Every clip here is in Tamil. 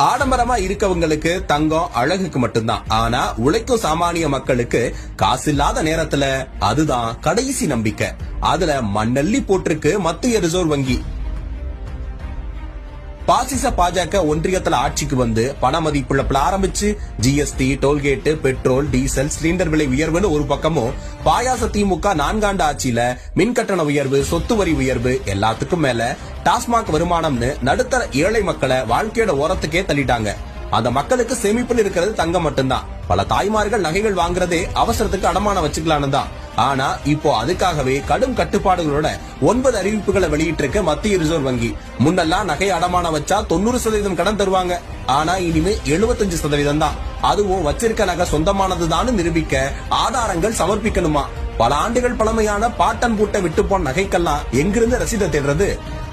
ஆடம்பரமா இருக்கவங்களுக்கு தங்கம் அழகுக்கு மட்டும்தான். ஆனா உழைக்கும் சாமானிய மக்களுக்கு காசு இல்லாத நேரத்துல அதுதான் கடைசி நம்பிக்கை. அதுல மண்ணள்ளி போட்டிருக்கு மத்திய ரிசர்வ் வங்கி. பாசிச பாஜக ஒன்றியத்துல ஆட்சிக்கு வந்து பண மதிப்பிழப்புல ஆரம்பிச்சு GST, tollgate, petrol, diesel, cylinder விலை உயர்வுன்னு ஒரு பக்கமும், பாயாச திமுக 4 ஆட்சியில மின்கட்டண உயர்வு, சொத்து வரி உயர்வு, எல்லாத்துக்கும் மேல டாஸ்மாக் வருமானம்னு நடுத்தர ஏழை மக்களை வாழ்க்கையோட ஓரத்துக்கே தள்ளிட்டாங்க. அந்த மக்களுக்கு சேமிப்புன்னு இருக்கிறது தங்கம் மட்டும்தான். பல தாய்மார்கள் நகைகள் வாங்குறதே அவசரத்துக்கு அடமானம் வச்சுக்கலான்னு தான். ஆனா இப்போ அதுக்காகவே கடும் கட்டுப்பாடுகளோட 9 அறிவிப்புகளை வெளியிட்டிருக்க மத்திய ரிசர்வ் வங்கி. முன்னெல்லாம் நகை அடமானம் வச்சா 90% கடன் தருவாங்க. ஆனா இனிமே 75% தான். அதுவும் வச்சிருக்க நகை சொந்தமானதுதான் நிரூபிக்க ஆதாரங்கள் சமர்ப்பிக்கணுமா. பல ஆண்டுகள் பழமையான பாட்டன் பூட்டை விட்டு போன நகைக்கெல்லாம் எங்கிருந்து ரசீதை தேடுறது?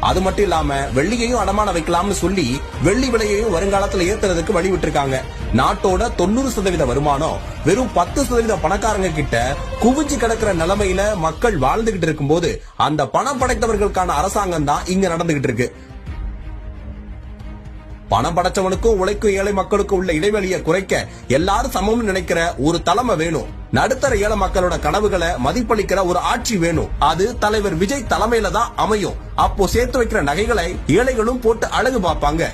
அது மட்டும் இல்லாம வெள்ளியையும் அடமான வைக்கலாம்னு சொல்லி வெள்ளி விலையையும் வருங்காலத்துல ஏத்துறதுக்கு வழி விட்டுருக்காங்க. நாட்டோட 90% வருமானம் வெறும் 10% பணக்காரங்க கிட்ட குவிஞ்சு கிடக்கிற நிலைமையில மக்கள் வாழ்ந்துகிட்டு இருக்கும் போது அந்த பணம் படைத்தவர்களுக்கான அரசாங்கம் தான் இங்க நடந்துகிட்டு இருக்கு. பணம் படைச்சவனுக்கும் உழைக்கும் ஏழை மக்களுக்கும் உள்ள இடைவெளியை குறைக்க எல்லாரும் சமம்னு நினைக்கிற ஒரு தலைமை வேணும். நடுத்தர ஏழை மக்களோட கனவுகளை மதிப்பளிக்கிற ஒரு ஆட்சி வேணும். அது தலைவர் விஜய் தலைமையில தான் அமையும். அப்போ சேர்த்து வைக்கிற நகைகளை ஏழைகளும் போட்டு அழகு பார்ப்பாங்க.